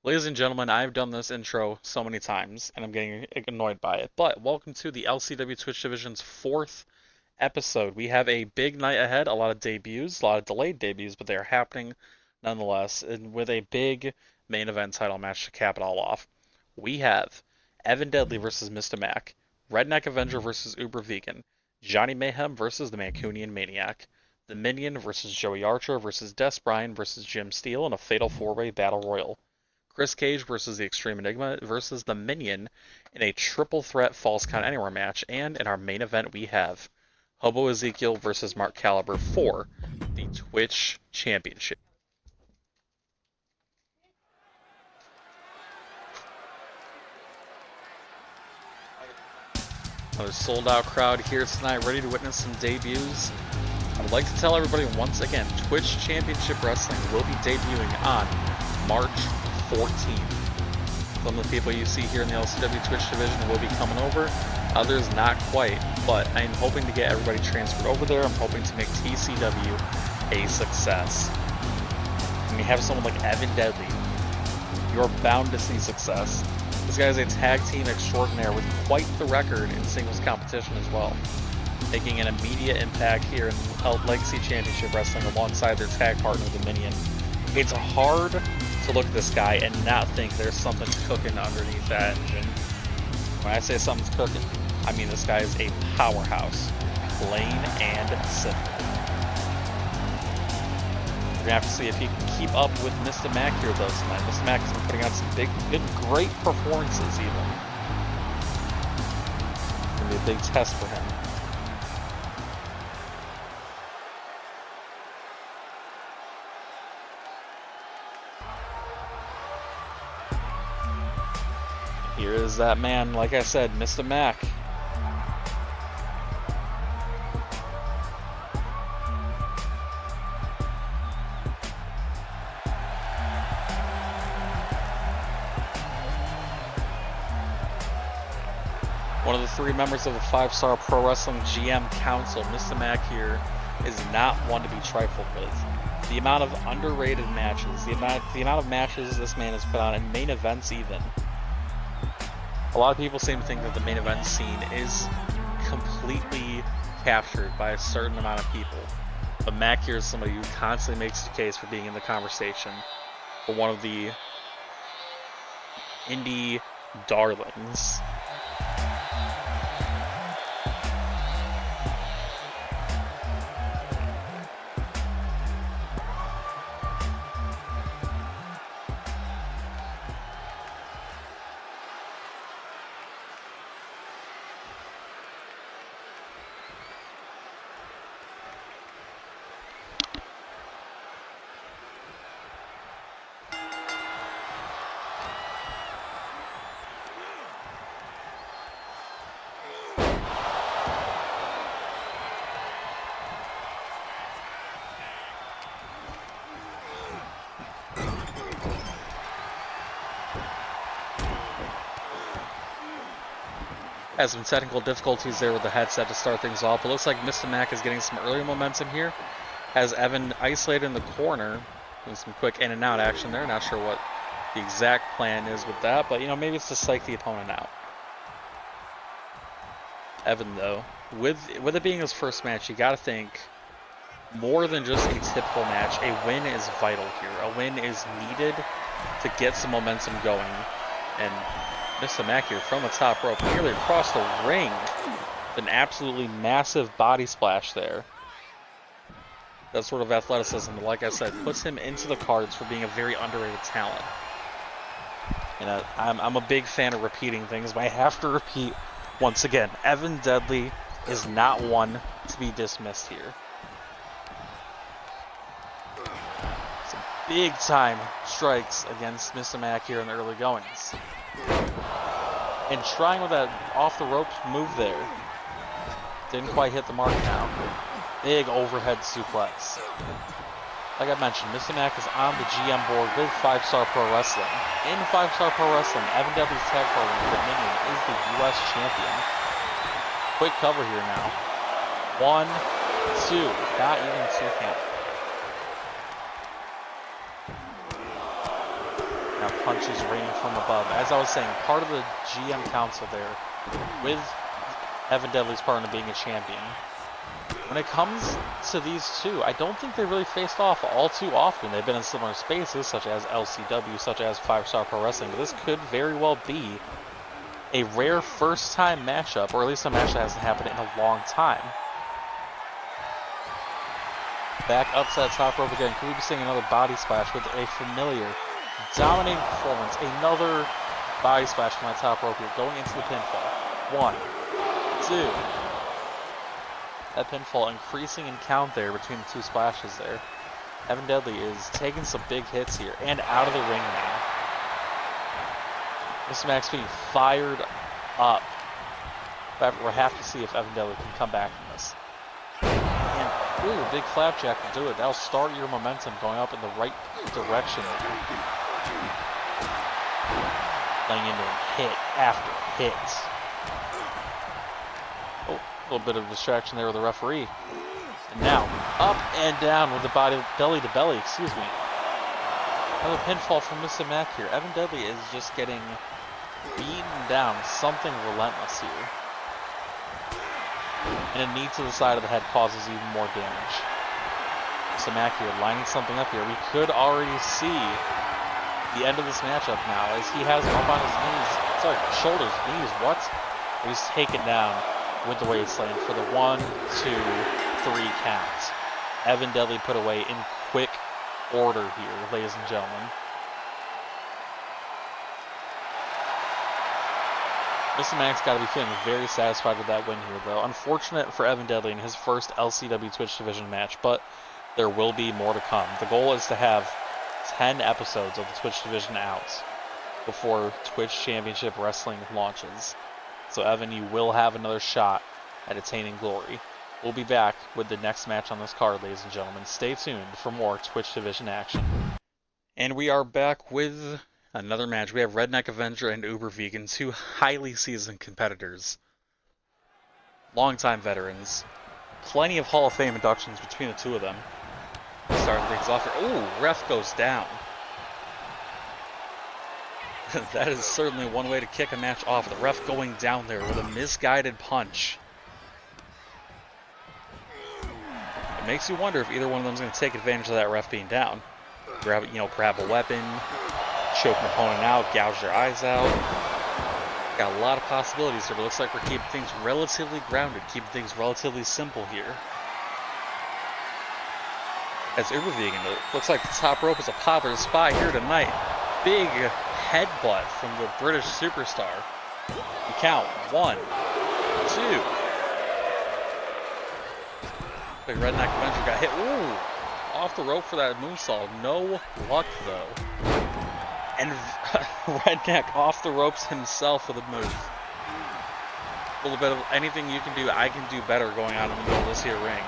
Ladies and gentlemen, I've done this intro so many times, and I'm getting annoyed by it. But welcome to the LCW Twitch Division's 4th episode. We have a big night ahead, a lot of debuts, a lot of delayed debuts, but they are happening nonetheless, and with a big main event title match to cap it all off. We have Evan Deadly versus Mista Mack, Redneck Avenger versus Uber Vegan, Johnny Mayhem versus the Mancunian Maniac, the Minion versus Joey Archer versus Bryan versus Jim Steele in a fatal 4-way battle royal. Chris Cage versus the Extreme Enigma versus the Minion in a triple threat false count anywhere match, and in our main event we have Hobo Ezekiel versus Marc Caliber for the Twitch Championship. Another sold out crowd here tonight, ready to witness some debuts. I would like to tell everybody once again, Twitch Championship Wrestling will be debuting on March 14th. Some of the people you see here in the LCW Twitch Division will be coming over, others not quite, but I'm hoping to get everybody transferred over there. I'm hoping to make TCW a success. When you have someone like Evan Deadly, you're bound to see success. This guy is a tag team extraordinaire with quite the record in singles competition as well, making an immediate impact here in Legacy Championship Wrestling alongside their tag partner, the Minion. It's hard to look at this guy and not think there's something cooking underneath that engine. When I say something's cooking, I mean this guy is a powerhouse, plain and simple. We're gonna have to see if he can keep up with Mista Mack here though tonight. Mista Mack has been putting out some great performances even. It's gonna be a big test for him. Here is that man, like I said, Mista Mack. One of the 3 members of the 5-Star Pro Wrestling GM Council, Mista Mack here is not one to be trifled with. The amount of underrated matches, the amount of matches this man has put on in main events even. A lot of people seem to think that the main event scene is completely captured by a certain amount of people. But Mack here is somebody who constantly makes the case for being in the conversation for one of the indie darlings. Has some technical difficulties there with the headset to start things off. It looks like Mista Mack is getting some early momentum here. Has Evan isolated in the corner. Doing some quick in and out action there. Not sure what the exact plan is with that, but maybe it's to psych the opponent out. Evan though, with it being his first match, you gotta think more than just a typical match. A win is vital here. A win is needed to get some momentum going. And Mista Mack here from the top rope, nearly across the ring. An absolutely massive body splash there. That sort of athleticism, like I said, puts him into the cards for being a very underrated talent. And I'm a big fan of repeating things, but I have to repeat once again, Evan Deadly is not one to be dismissed here. Some big time strikes against Mista Mack here in the early goings. And trying with that off the ropes move there. Didn't quite hit the mark now. Big overhead suplex. Like I mentioned, Mista Mack is on the GM board with 5-Star Pro Wrestling. In 5-Star Pro Wrestling, Evan Deadly's tag partner, the Minion, is the US champion. Quick cover here now. 1, 2, not even 2 count. Now punches raining from above. As I was saying, part of the GM council there, with Evan Deadly's partner being a champion, when it comes to these two, I don't think they really faced off all too often. They've been in similar spaces, such as LCW, such as 5-Star Pro Wrestling, but this could very well be a rare first-time matchup, or at least a match that hasn't happened in a long time. Back up to that top rope again. Could we be seeing another body splash with a familiar, dominating performance? Another body splash from that top rope here, going into the pinfall. 1, 2. That pinfall increasing in count there between the two splashes there. Evan Deadly is taking some big hits here and out of the ring now. Mr. Mack's being fired up. We'll have to see if Evan Deadly can come back from this. And, ooh, big flapjack will do it. That'll start your momentum going up in the right direction there. Laying into him hit after hit. Oh, a little bit of distraction there with the referee. And now, up and down with the body, belly to belly, excuse me. Another pinfall from Mr. Mack here. Evan Deadly is just getting beaten down, something relentless here. And a knee to the side of the head causes even more damage. Mr. Mack here lining something up here. We could already see the end of this matchup now as he has him up on his knees. Sorry, shoulders, knees, what? He's taken down with the weight slam for the 1, 2, 3 counts. Evan Deadly put away in quick order here, ladies and gentlemen. Mr. Mack's got to be feeling very satisfied with that win here, though. Unfortunate for Evan Deadly in his first LCW Twitch Division match, but there will be more to come. The goal is to have 10 episodes of the Twitch Division out before Twitch Championship Wrestling launches. So, Evan, you will have another shot at attaining glory. We'll be back with the next match on this card, ladies and gentlemen. Stay tuned for more Twitch Division action. And we are back with another match. We have Redneck, Avenger, and Uber Vegan, two highly seasoned competitors. Longtime veterans. Plenty of Hall of Fame inductions between the two of them. Starting things off here. Ooh, ref goes down. That is certainly one way to kick a match off. The ref going down there with a misguided punch. It makes you wonder if either one of them is going to take advantage of that ref being down. Grab a weapon, choke an opponent out, gouge their eyes out. Got a lot of possibilities here, but it looks like we're keeping things relatively grounded, keeping things relatively simple here. As Uber Vegan, it looks like the top rope is a popular spot here tonight. Big headbutt from the British superstar. You count 1, 2. Big Redneck Avenger got hit. Ooh, off the rope for that moonsault. No luck though. And Redneck off the ropes himself with a move. A little bit of anything you can do, I can do better going on in the middle of this here ring.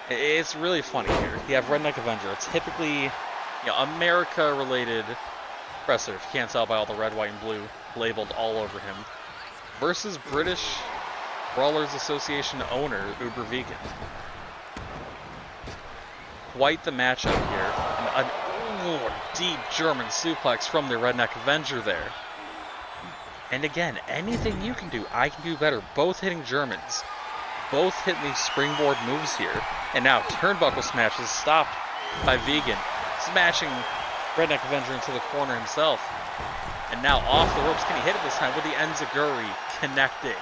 It's really funny here. You have Redneck Avenger, typically America-related wrestler, if you can't tell by all the red, white, and blue labeled all over him, versus British Brawlers Association owner, Uber Vegan. Quite the matchup here. A deep German suplex from the Redneck Avenger there. And again, anything you can do, I can do better. Both hitting Germans. Both hitting these springboard moves here. And now, turnbuckle smash is stopped by Vegan. Smashing Redneck Avenger into the corner himself. And now off the ropes. Can he hit it this time with the enziguri connecting?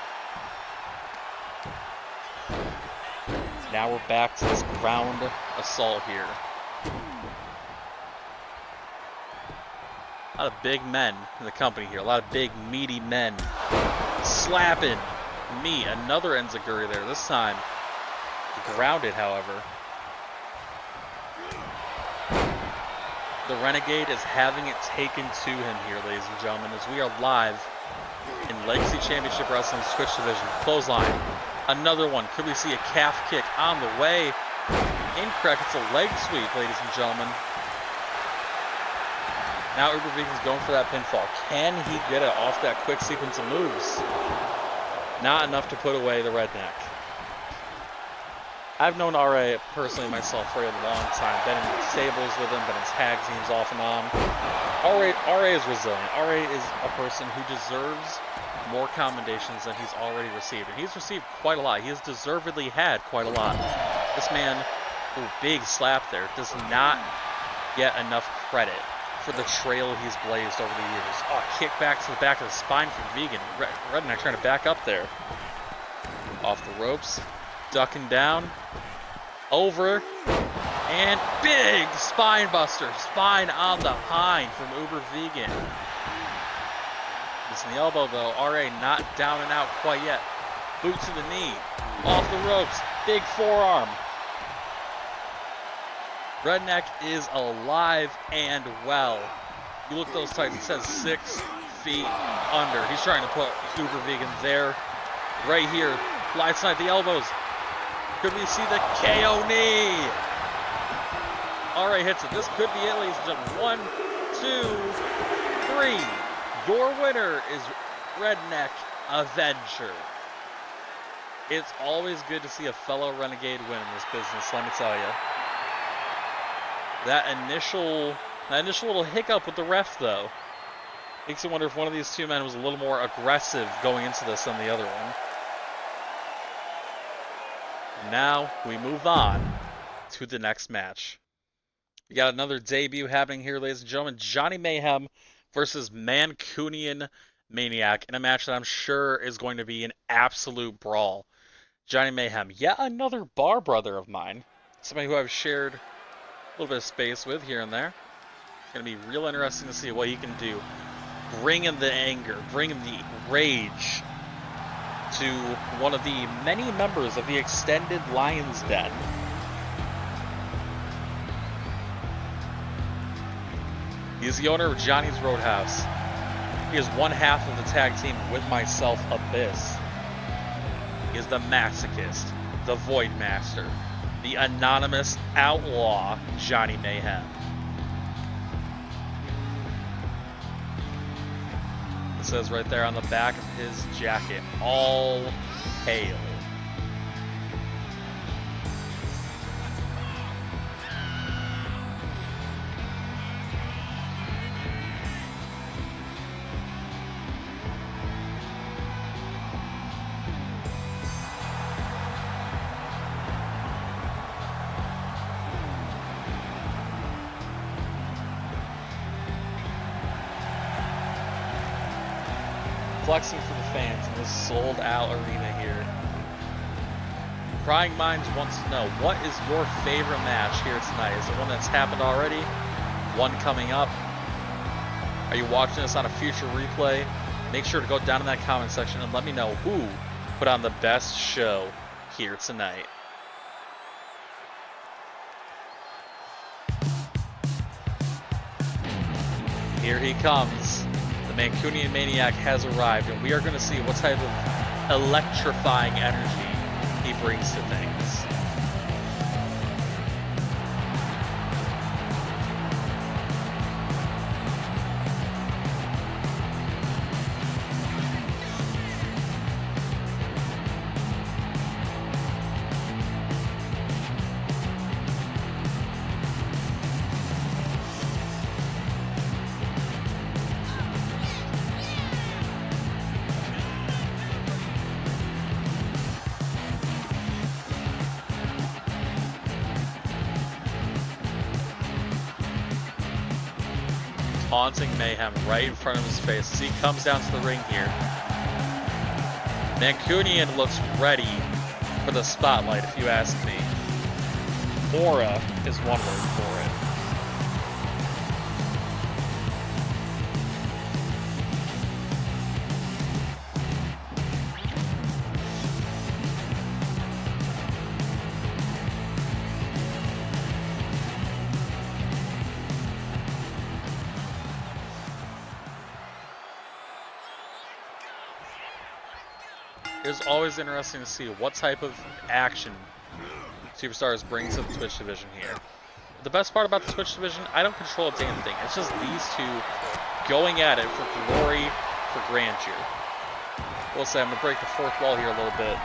Now we're back to this ground assault here. A lot of big men in the company here. A lot of big, meaty men. Slapping me. Another enziguri there. This time grounded, however. The Renegade is having it taken to him here, ladies and gentlemen, as we are live in Legacy Championship Wrestling's Twitch Division. Clothesline. Another one. Could we see a calf kick on the way? Incorrect. It's a leg sweep, ladies and gentlemen. Now Uber Vegan's going for that pinfall. Can he get it off that quick sequence of moves? Not enough to put away the Redneck. I've known RA personally myself for a long time. Been in stables with him, been in tag teams off and on. RA is resilient. RA is a person who deserves more commendations than he's already received. And he's received quite a lot. He has deservedly had quite a lot. This man, ooh, big slap there, does not get enough credit for the trail he's blazed over the years. Oh, kick back to the back of the spine from Vegan. Redneck trying to back up there. Off the ropes. Ducking down. Over. And big spine buster. Spine on the pine from Uber Vegan. Missing the elbow though. RA not down and out quite yet. Boot to the knee. Off the ropes. Big forearm. Redneck is alive and well. You look at those tights, it says 6 feet under. He's trying to put Uber Vegan there. Right here. Light side the elbows. Could we see the KO knee? RA hits it. This could be it, ladies and gentlemen. 1, 2, 3. Your winner is Redneck Avenger. It's always good to see a fellow Renegade win in this business, let me tell you. That initial little hiccup with the ref, though, makes you wonder if one of these two men was a little more aggressive going into this than the other one. And now we move on to the next match. We got another debut happening here, ladies and gentlemen. Johnny Mayhem versus Mancunian Maniac in a match that I'm sure is going to be an absolute brawl. Johnny Mayhem, yet another bar brother of mine. Somebody who I've shared a little bit of space with here and there. It's going to be real interesting to see what he can do. Bringing the anger, bringing the rage to one of the many members of the extended Lion's Den. He is the owner of Johnny's Roadhouse. He is one half of the tag team with myself, Abyss. He is the masochist, the Void Master, the anonymous outlaw, Johnny Mayhem. It says right there on the back of his jacket, all hail. Flexing for the fans in this sold-out arena here. Prying minds wants to know, what is your favorite match here tonight? Is it one that's happened already? One coming up? Are you watching this on a future replay? Make sure to go down in that comment section and let me know who put on the best show here tonight. Here he comes. The Mancunian Maniac has arrived, and we are going to see what type of electrifying energy he brings to things. Taunting Mayhem right in front of his face as he comes down to the ring here. Mancunian looks ready for the spotlight, if you ask me. Aura is one word for it. It's always interesting to see what type of action Superstars bring to the Twitch division here. The best part about the Twitch division, I don't control a damn thing. It's just these two going at it for glory, for grandeur. We'll say I'm going to break the fourth wall here a little bit.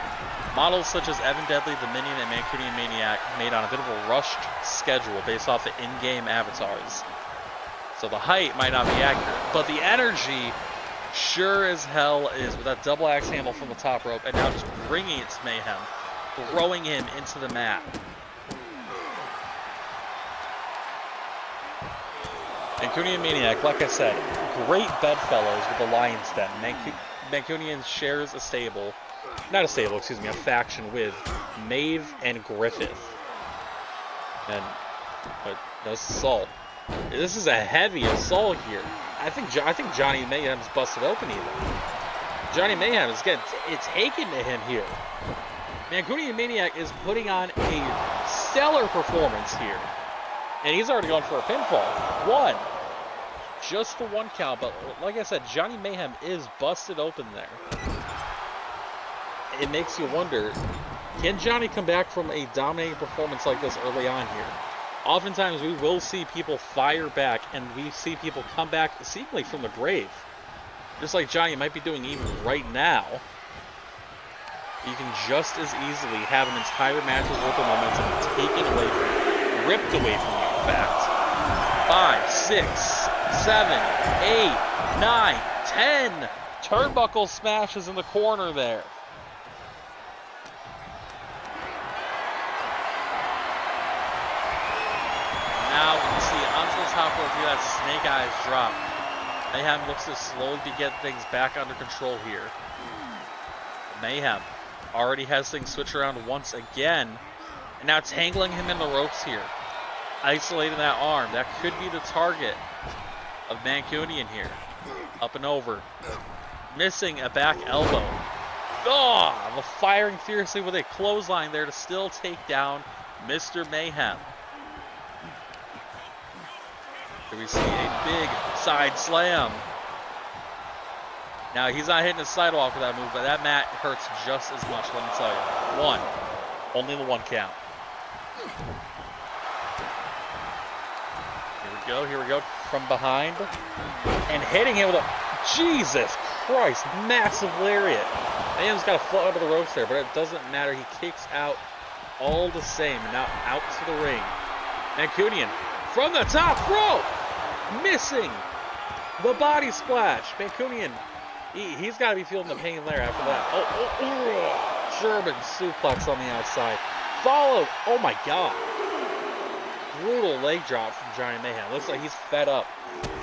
Models such as Evan Deadly, the Minion, and Mancunian Maniac made on a bit of a rushed schedule based off the in-game avatars. So the height might not be accurate, but the energy sure as hell is, with that double axe handle from the top rope, and now just bringing it to Mayhem, throwing him into the mat. Mancunian Maniac, like I said, great bedfellows with the Lion's Den. Mancunian shares a stable, not a stable, excuse me, a faction with Maeve and Griffith. And this assault. This is a heavy assault here. I think Johnny Mayhem's busted open even. Johnny Mayhem is getting taken to him here. Mancunian Maniac is putting on a stellar performance here. And he's already gone for a pinfall. One. Just the one count, but like I said, Johnny Mayhem is busted open there. It makes you wonder, can Johnny come back from a dominating performance like this early on here? Oftentimes we will see people fire back, and we see people come back seemingly from the grave. Just like Johnny might be doing even right now. You can just as easily have an entire match's worth of momentum taken away from you, ripped away from you, in fact. 5, 6, 7, 8, 9, 10. Turnbuckle smashes in the corner there. Now we can see onto the top rope here, that snake eyes drop. Mayhem looks to slowly get things back under control here. Mayhem already has things switch around once again. And now tangling him in the ropes here. Isolating that arm. That could be the target of Mancunian here. Up and over. Missing a back elbow. Oh, the firing fiercely with a clothesline there to still take down Mr. Mayhem. Here we see a big side slam. Now, he's not hitting the sidewalk with that move, but that mat hurts just as much, let me tell you. One. Only the one count. Here we go, from behind. And hitting him with a, Jesus Christ, massive lariat. Mayhem's got to float under the ropes there, but it doesn't matter. He kicks out all the same. And now out to the ring. Mancunian from the top rope. Missing the body splash. Mancunian, he's got to be feeling the pain there after that. German suplex on the outside. Followed, oh my God. Brutal leg drop from Johnny Mayhem. Looks like he's fed up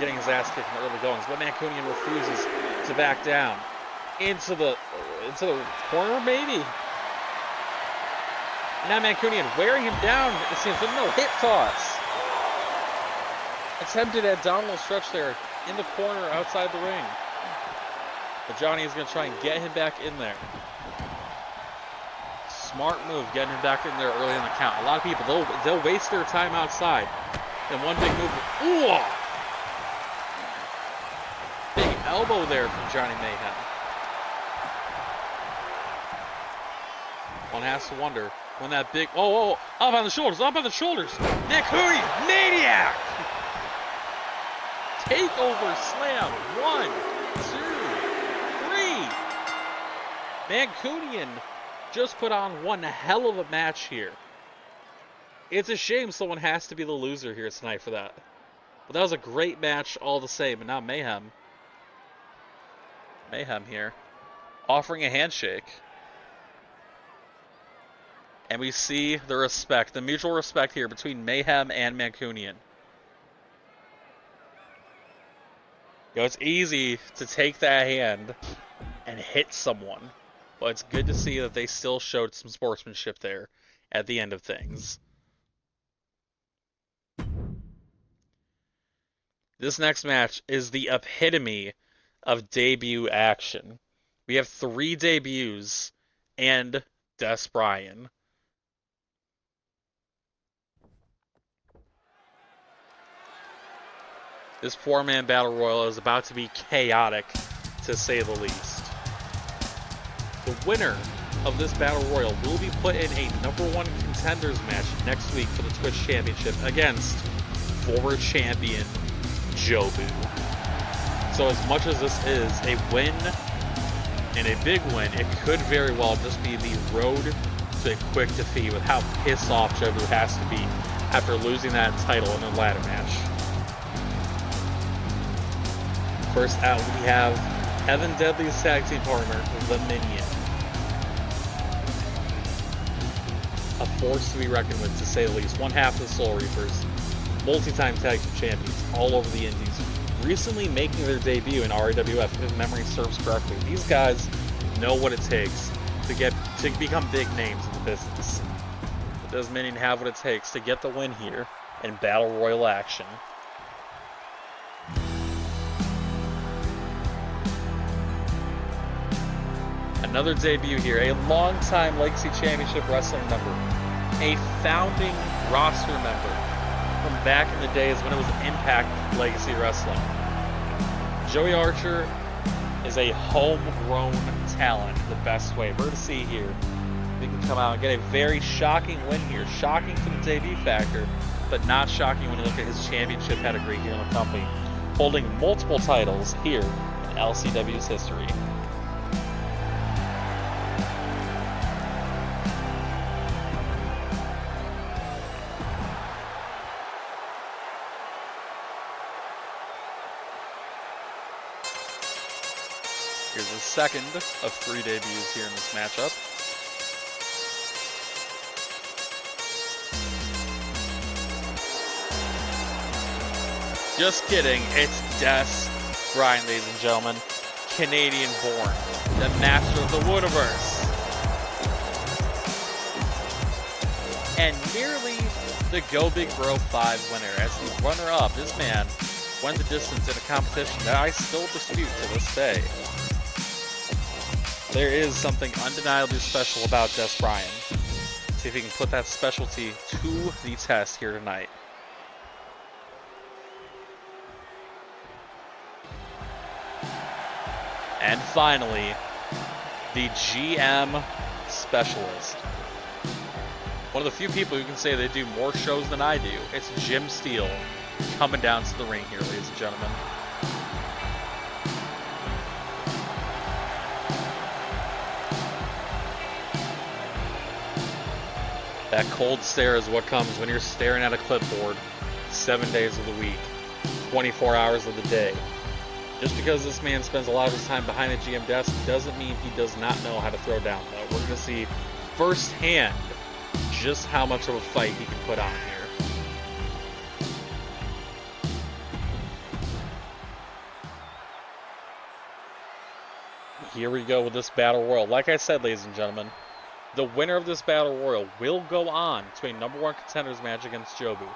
getting his ass kicked in the early goings, but Mancunian refuses to back down. Into the corner, maybe? Now Mancunian wearing him down, it seems, but no, hip toss. Attempted abdominal stretch there in the corner outside the ring. But Johnny is going to try and get him back in there. Smart move, getting him back in there early in the count. A lot of people, they'll waste their time outside. And one big move. Ooh! Big elbow there from Johnny Mayhem. One has to wonder when that big, up on the shoulders, Mancunian Maniac! Takeover slam, 1, 2, 3. Mancunian just put on one hell of a match here. It's a shame someone has to be the loser here tonight for that. But that was a great match all the same. And now Mayhem here, offering a handshake. And we see the respect, the mutual respect here between Mayhem and Mancunian. It's easy to take that hand and hit someone. But it's good to see that they still showed some sportsmanship there at the end of things. This next match is the epitome of debut action. We have 3 debuts and Des Bryan. This 4-man battle royal is about to be chaotic, to say the least. The winner of this battle royal will be put in a #1 contenders match next week for the Twitch Championship against former champion Jobu. So as much as this is a win and a big win. It could very well just be the road to a quick defeat with how pissed off Jobu has to be after losing that title in a ladder match. First out, we have Evan Deadly's tag team partner, the Minion. A force to be reckoned with, to say the least. One half of the Soul Reapers, multi-time tag team champions all over the indies, recently making their debut in RAWF, if memory serves correctly. These guys know what it takes to become big names in the business. But does Minion have what it takes to get the win here in Battle Royal action? Another debut here, a long-time Legacy Championship Wrestling member, a founding roster member from back in the days when it was Impact Legacy Wrestling. Joey Archer is a homegrown talent the best way. We're to see here. He can come out and get a very shocking win here. Shocking for the debut factor, but not shocking when you look at his championship pedigree here in the company. Holding multiple titles here in LCW's history. Here's the second of 3 debuts here in this matchup. Just kidding, it's Bryan, ladies and gentlemen. Canadian born, the master of the Woodiverse. And nearly the Go Big Bro 5 winner. As the runner-up, this man went the distance in a competition that I still dispute to this day. There is something undeniably special about Bryan. See if he can put that specialty to the test here tonight. And finally, the GM specialist. One of the few people who can say they do more shows than I do. It's Jim Steele coming down to the ring here, ladies and gentlemen. That cold stare is what comes when you're staring at a clipboard 7 days of the week, 24 hours of the day. Just because this man spends a lot of his time behind a GM desk doesn't mean he does not know how to throw down, though. We're going to see firsthand just how much of a fight he can put on here. Here we go with this Battle Royal. Like I said, ladies and gentlemen, the winner of this Battle Royal will go on to a #1 contenders match against Jobu.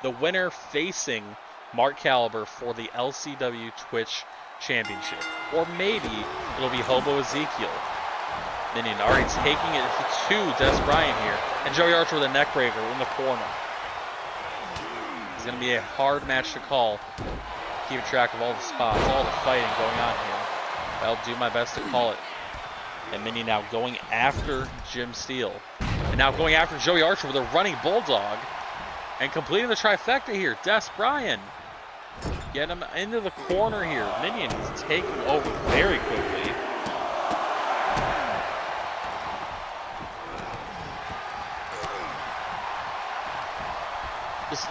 The winner facing Marc Caliber for the LCW Twitch Championship. Or maybe it'll be Hobo Ezekiel. Minion already taking it to Bryan here. And Joey Archer with a neck breaker in the corner. It's going to be a hard match to call. Keep track of all the spots, all the fighting going on here. I'll do my best to call it. And Minion now going after Jim Steele. And now going after Joey Archer with a running bulldog. And completing the trifecta here, Bryan. Get him into the corner here. Minion is taking over very quickly.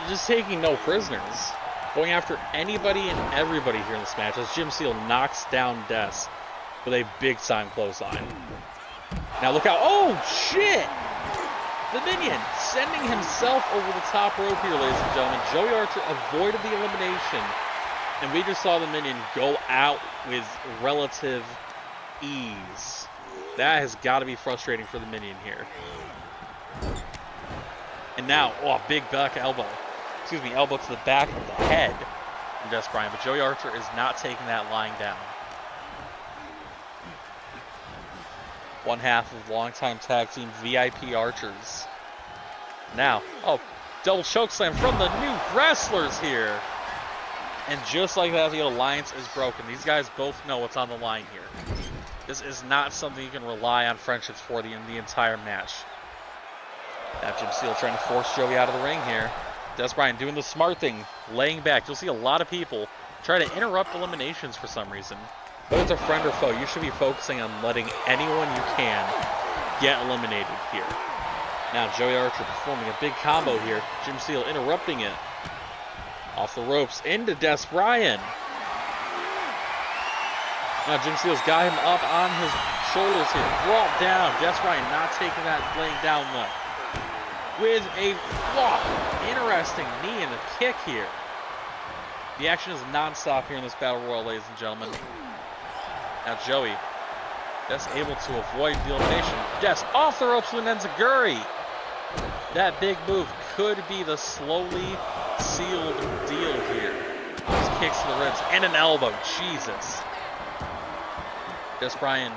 Just taking no prisoners. Going after anybody and everybody here in this match as Jim Steele knocks down Des with a big-time clothesline. Now look out. Oh, shit! The Minion sending himself over the top rope here, ladies and gentlemen. Joey Archer avoided the elimination. And we just saw the Minion go out with relative ease. That has got to be frustrating for the Minion here. And now, oh, big back elbow. Excuse me, elbow to the back of the head from Bryan. But Joey Archer is not taking that lying down. One half of longtime tag team VIP Archers. Now, oh, double chokeslam from the new wrestlers here. And just like that, the alliance is broken. These guys both know what's on the line here. This is not something you can rely on friendships for in the entire match. Now Jim Steele trying to force Joey out of the ring here. Bryan doing the smart thing, laying back. You'll see a lot of people try to interrupt eliminations for some reason. Whether it's a friend or foe, you should be focusing on letting anyone you can get eliminated here. Now Joey Archer performing a big combo here. Jim Steele interrupting it. Off the ropes into Bryan. Now Jim Steele's got him up on his shoulders here. Brought down. Bryan not taking that laying down though. With a interesting knee and a kick here. The action is non-stop here in this Battle Royal, ladies and gentlemen. Now Joey, able to avoid the elimination. Off the ropes with an enziguri. That big move could be the slowly sealed deal here. Those kicks to the ribs and an elbow. Jesus. Bryan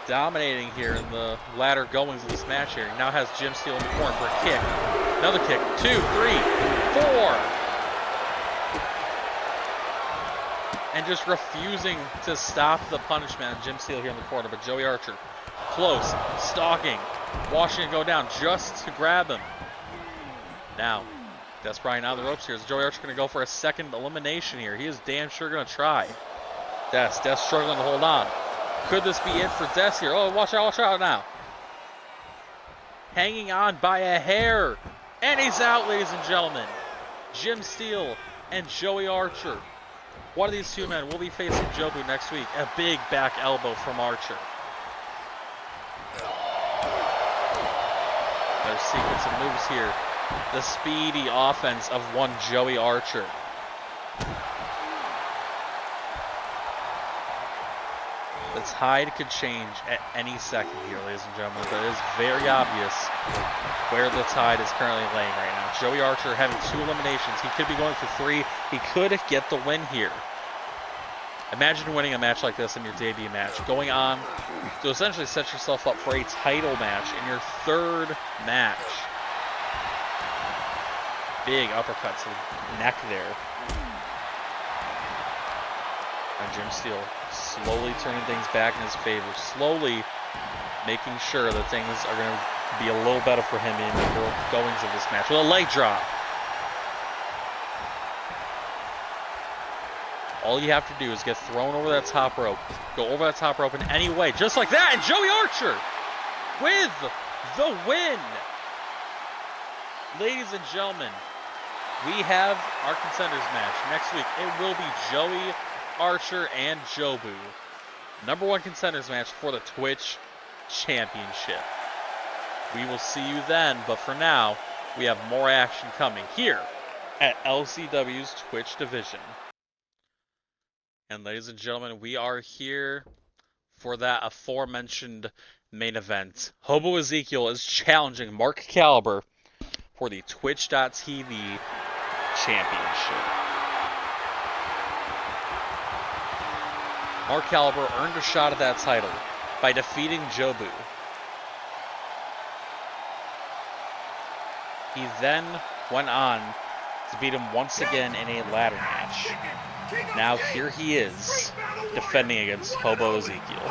dominating here in the latter goings of this match here. Now has Jim Steele in the corner for a kick. Another kick. 2, 3, 4. And just refusing to stop the punishment. Jim Steele here in the corner, but Joey Archer close, stalking, watching it go down just to grab him. Now, Bryan out of the ropes here. Is Joey Archer going to go for a second elimination here? He is damn sure going to try. Des struggling to hold on. Could this be it for Des here? Oh, watch out now. Hanging on by a hair. And he's out, ladies and gentlemen. Jim Steele and Joey Archer. One of these two men will be facing Jobu next week. A big back elbow from Archer. Another sequence of moves here. The speedy offense of one Joey Archer. The tide could change at any second here, ladies and gentlemen. But it is very obvious where the tide is currently laying right now. Joey Archer having 2 eliminations. He could be going for 3. He could get the win here. Imagine winning a match like this in your debut match. Going on to essentially set yourself up for a title match in your 3rd match. Big uppercut to the neck there. And Jim Steele slowly turning things back in his favor. Slowly making sure that things are going to be a little better for him in the goings of this match. With a leg drop. All you have to do is get thrown over that top rope. Go over that top rope in any way. Just like that. And Joey Archer with the win. Ladies and gentlemen, we have our contenders match. Next week, it will be Joey Archer and Jobu. #1 contenders match for the Twitch Championship. We will see you then. But for now, we have more action coming here at LCW's Twitch Division. And ladies and gentlemen, we are here for that aforementioned main event. Hobo Ezekiel is challenging Marc Caliber for the Twitch.tv Championship. Marc Caliber earned a shot at that title by defeating Jobu. He then went on to beat him once again in a ladder match. Now here he is, defending against Hobo Ezekiel.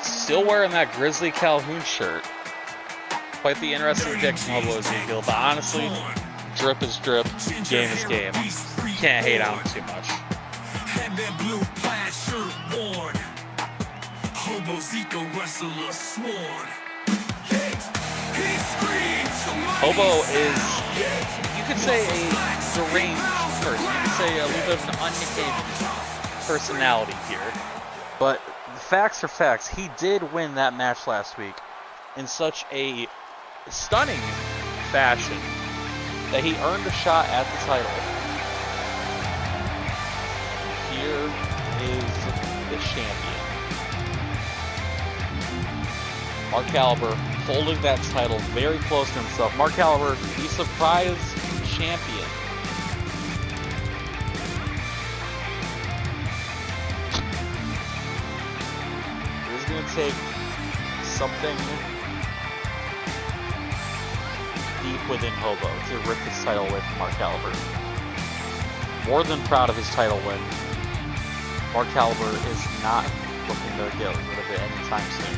Still wearing that Grizzly Calhoun shirt. Quite the interesting pick from Hobo Ezekiel, but honestly, drip is drip, game is game. Can't hate on him too much. Hobo is, you could say, a deranged person. You could say a little bit of an unhinged personality here. But the facts are facts. He did win that match last week in such a stunning fashion that he earned a shot at the title. Here is the champion. Marc Caliber holding that title very close to himself. Marc Caliber, the surprise champion. It is going to take something deep within Hobo to rip this title away from Marc Caliber. More than proud of his title win. Marc Caliber is not looking to get rid of it anytime soon.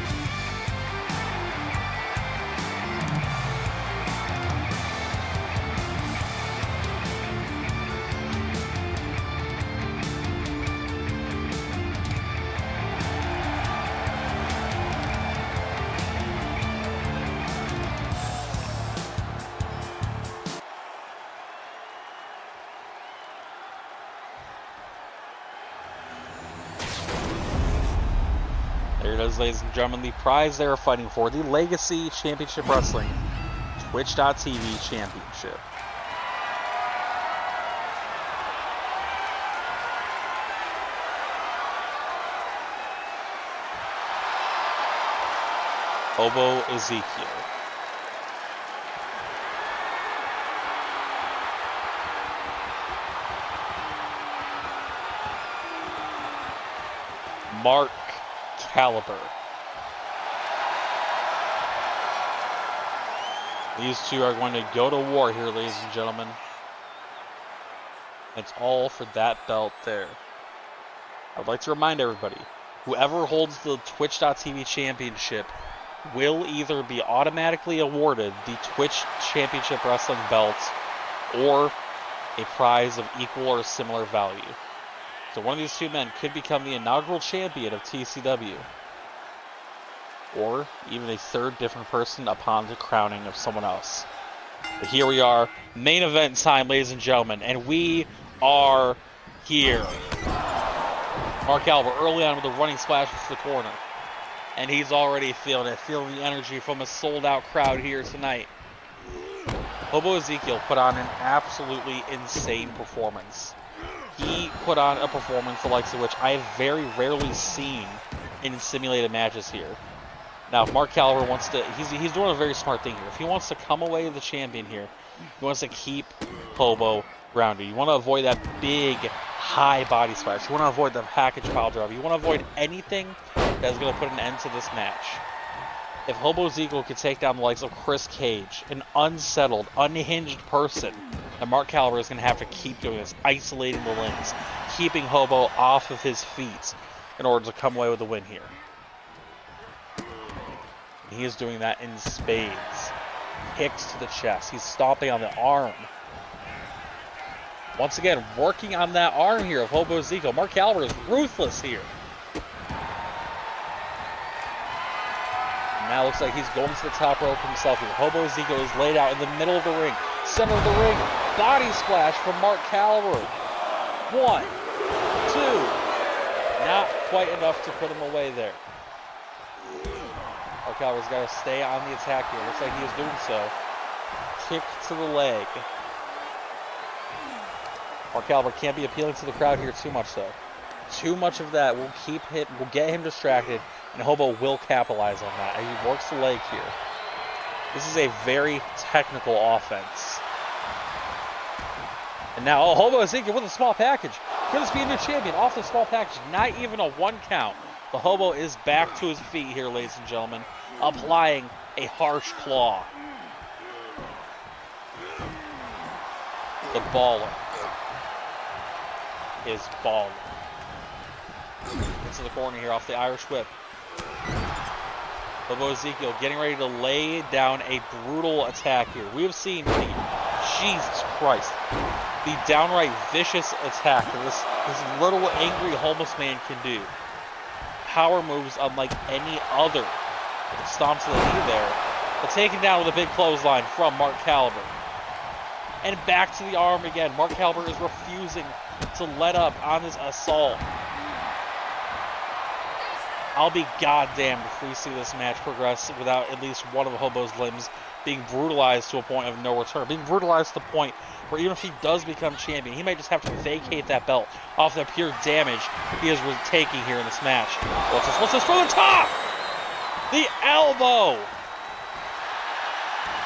is, ladies and gentlemen, the prize they are fighting for, the Legacy Championship Wrestling Twitch.tv Championship. Hobo Ezekiel. Marc Caliber. These two are going to go to war here, ladies and gentlemen. It's all for that belt there. I would like to remind everybody, whoever holds the Twitch.tv Championship will either be automatically awarded the Twitch Championship Wrestling belt or a prize of equal or similar value. So one of these two men could become the inaugural champion of TCW, or even a third different person upon the crowning of someone else. But here we are, main event time, ladies and gentlemen, and we are here. Marc Caliber early on with a running splash into the corner. And he's already feeling it, feeling the energy from a sold-out crowd here tonight. Hobo Ezekiel put on an absolutely insane performance. He put on a performance the likes of which I have very rarely seen in simulated matches here. Now, if Marc Caliber wants to, he's doing a very smart thing here. If he wants to come away the champion here, he wants to keep Hobo grounded. You want to avoid that big, high body splash. You want to avoid the package pile driver. You want to avoid anything that is going to put an end to this match. If Hobo Ezekiel could take down the likes of Chris Cage, an unsettled, unhinged person, then Marc Caliber is going to have to keep doing this, isolating the limbs, keeping Hobo off of his feet in order to come away with a win here. And he is doing that in spades. Kicks to the chest. He's stomping on the arm. Once again, working on that arm here of Hobo Ezekiel. Marc Caliber is ruthless here. Now looks like he's going to the top rope himself here. Hobo Ezekiel is laid out in the middle of the ring. Center of the ring. Body splash from Marc Caliber. 1, 2. Not quite enough to put him away there. Marc Caliber's got to stay on the attack here. Looks like he is doing so. Kick to the leg. Marc Caliber can't be appealing to the crowd here too much though. Too much of that will get him distracted, and Hobo will capitalize on that. He works the leg here. This is a very technical offense. And now, Hobo Ezekiel with a small package. Could this be a new champion off the small package? Not even a 1 count. The Hobo is back to his feet here, ladies and gentlemen, applying a harsh claw. The baller is balling. Into the corner here off the Irish whip. Hobo Ezekiel getting ready to lay down a brutal attack here. We have seen Jesus Christ, the downright vicious attack that this little angry homeless man can do. Power moves unlike any other. Stomps to the knee there, but taken down with a big clothesline from Marc Caliber. And back to the arm again. Marc Caliber is refusing to let up on this assault. I'll be goddamned if we see this match progress without at least one of Hobo's limbs being brutalized to a point of no return. Being brutalized to the point where even if he does become champion, he might just have to vacate that belt off the pure damage he is taking here in this match. What's this from the top? The elbow!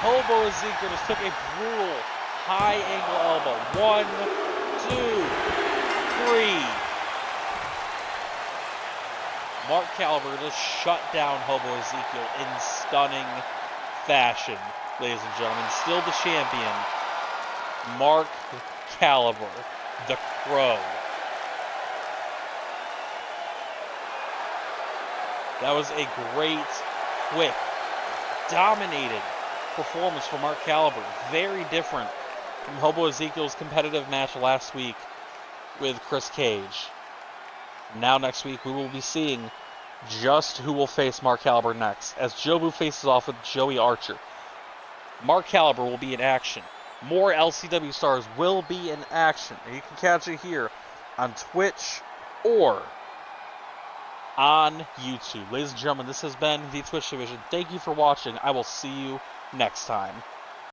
Hobo Ezekiel just took a brutal high angle elbow. 1, 2, 3. Marc Caliber just shut down Hobo Ezekiel in stunning fashion, ladies and gentlemen. Still the champion, Marc Caliber, the Crow. That was a great, quick, dominating performance from Marc Caliber. Very different from Hobo Ezekiel's competitive match last week with Chris Cage. Now next week we will be seeing just who will face Marc Caliber next, as Jobu faces off with Joey Archer. Marc Caliber will be in action. More LCW stars will be in action. And you can catch it here on Twitch or on YouTube. Ladies and gentlemen, this has been the Twitch Division. Thank you for watching. I will see you next time.